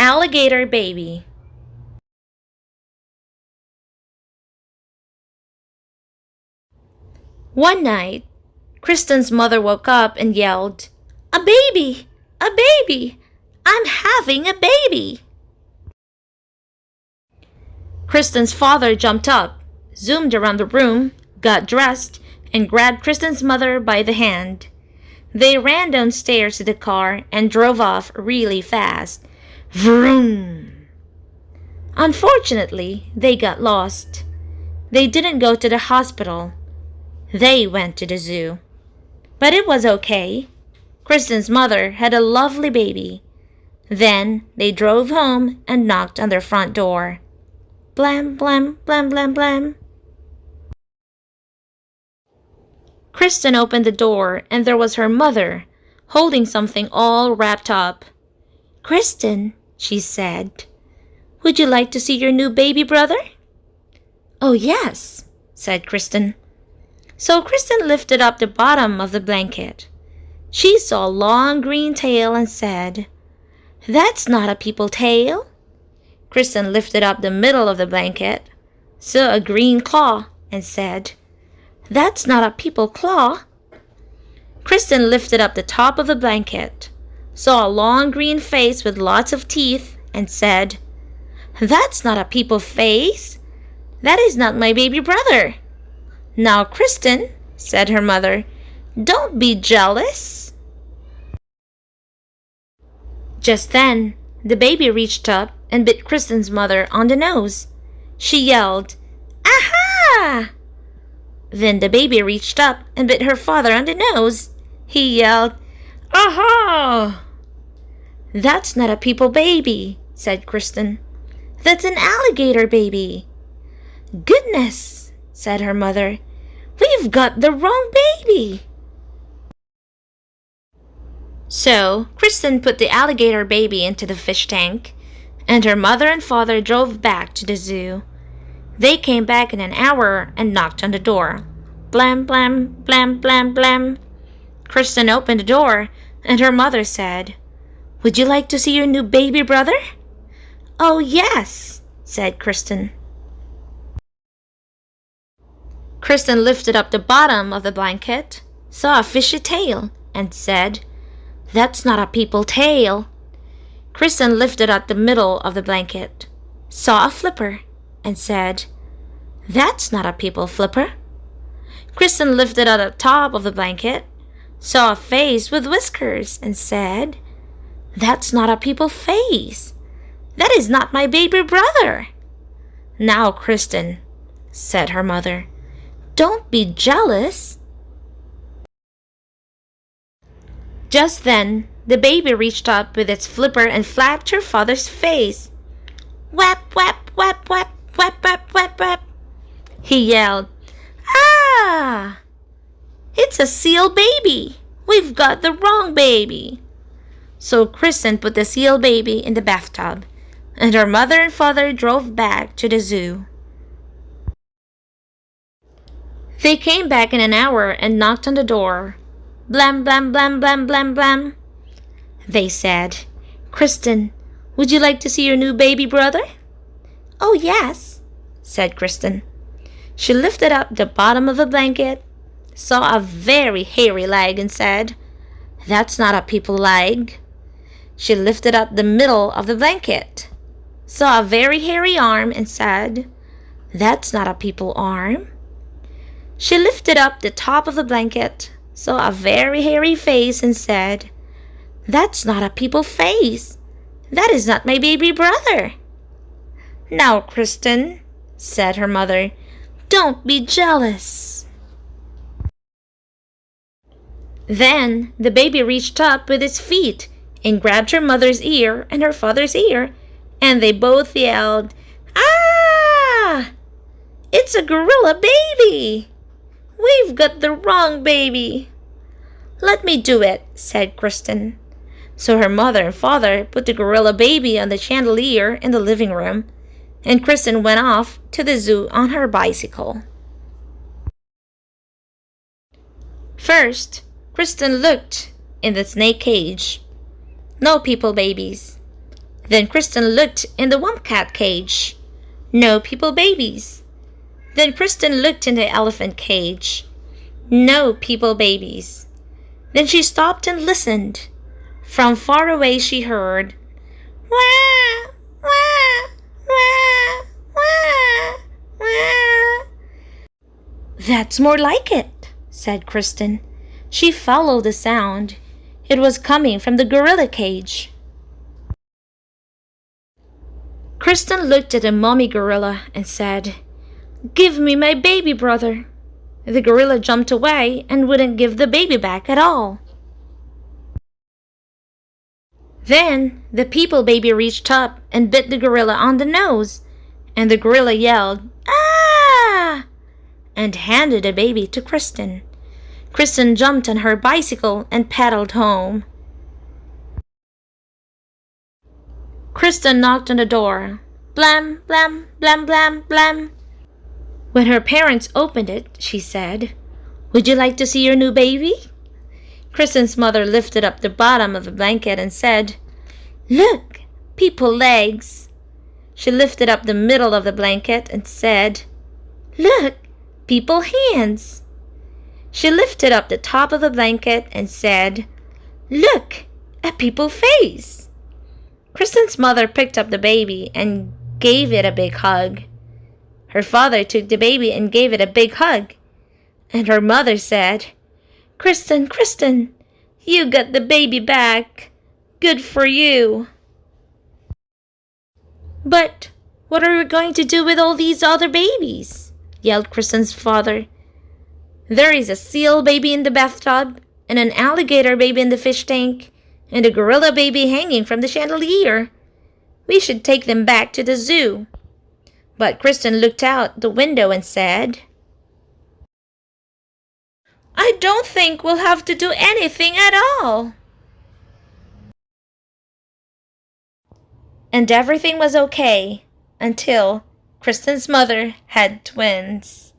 Alligator Baby. One night, Kristen's mother woke up and yelled, "A baby! A baby! I'm having a baby!" Kristen's father jumped up, zoomed around the room, got dressed, and grabbed Kristen's mother by the hand. They ran downstairs to the car and drove off really fast. Vroom! Unfortunately, they got lost. They didn't go to the hospital. They went to the zoo. But it was okay. Kristen's mother had a lovely baby. Then they drove home and knocked on their front door. Blam, blam, blam, blam, blam. Kristen opened the door and there was her mother, holding something all wrapped up. "Kristen," she said, "would you like to see your new baby brother?" "Oh, yes," said Kristen. So Kristen lifted up the bottom of the blanket. She saw a long green tail and said, "That's not a people tail." Kristen lifted up the middle of the blanket, saw a green claw, and said, "That's not a people claw." Kristen lifted up the top of the blanket, saw a long green face with lots of teeth, and said, "That's not a people face. That is not my baby brother." "Now, Kristen," said her mother, "don't be jealous." Just then, the baby reached up and bit Kristen's mother on the nose. She yelled, "Aha!" Then the baby reached up and bit her father on the nose. He yelled, "Aha!" "That's not a people baby," said Kristen. "That's an alligator baby." "Goodness," said her mother, "we've got the wrong baby." So Kristen put the alligator baby into the fish tank, and her mother and father drove back to the zoo. They came back in an hour and knocked on the door. Blam, blam, blam, blam, blam. Kristen opened the door, and her mother said, "Would you like to see your new baby brother?" "Oh, yes," said Kristen. Kristen lifted up the bottom of the blanket, saw a fishy tail, and said, "That's not a people tail." Kristen lifted up the middle of the blanket, saw a flipper, and said, "That's not a people flipper." Kristen lifted up the top of the blanket, saw a face with whiskers, and said, "That's not a people face. That is not my baby brother." "Now, Kristen," said her mother, "don't be jealous." Just then, the baby reached up with its flipper and flapped her father's face. "Whap, whap, whap, whap, whap, whap, whap, whap." He yelled, "Ah! It's a seal baby. We've got the wrong baby." So Kristen put the seal baby in the bathtub, and her mother and father drove back to the zoo. They came back in an hour and knocked on the door. Blam, blam, blam, blam, blam, blam. They said, "Kristen, would you like to see your new baby brother?" "Oh, yes," said Kristen. She lifted up the bottom of the blanket, saw a very hairy leg, and said, "That's not a people leg." She lifted up the middle of the blanket, saw a very hairy arm, and said, "That's not a people arm." She lifted up the top of the blanket, saw a very hairy face, and said, "That's not a people face. That is not my baby brother." "Now, Kristen," said her mother, "don't be jealous." Then the baby reached up with its feet and grabbed her mother's ear and her father's ear, and they both yelled, "Ah! It's a gorilla baby! We've got the wrong baby." "Let me do it," said Kristen. So her mother and father put the gorilla baby on the chandelier in the living room, and Kristen went off to the zoo on her bicycle. First, Kristen looked in the snake cage. No people babies. Then Kristen looked in the wombat cage. No people babies. Then Kristen looked in the elephant cage. No people babies. Then she stopped and listened. From far away she heard, "Wah, wah, wah, wah, wah." "That's more like it," said Kristen. She followed the sound. It was coming from the gorilla cage. Kristen looked at the mommy gorilla and said, "Give me my baby brother." The gorilla jumped away and wouldn't give the baby back at all. Then the people baby reached up and bit the gorilla on the nose, and the gorilla yelled, "Ah!" and handed the baby to Kristen. Kristen jumped on her bicycle and pedaled home. Kristen knocked on the door. Blam, blam, blam, blam, blam. When her parents opened it, she said, "Would you like to see your new baby?" Kristen's mother lifted up the bottom of the blanket and said, "Look, people legs." She lifted up the middle of the blanket and said, "Look, people hands." She lifted up the top of the blanket and said, "Look, a people face." Kristen's mother picked up the baby and gave it a big hug. Her father took the baby and gave it a big hug. And her mother said, "Kristen, Kristen, you got the baby back. Good for you." "But what are we going to do with all these other babies?" yelled Kristen's father. "There is a seal baby in the bathtub, and an alligator baby in the fish tank, and a gorilla baby hanging from the chandelier. We should take them back to the zoo." But Kristen looked out the window and said, "I don't think we'll have to do anything at all." And everything was okay until Kristen's mother had twins.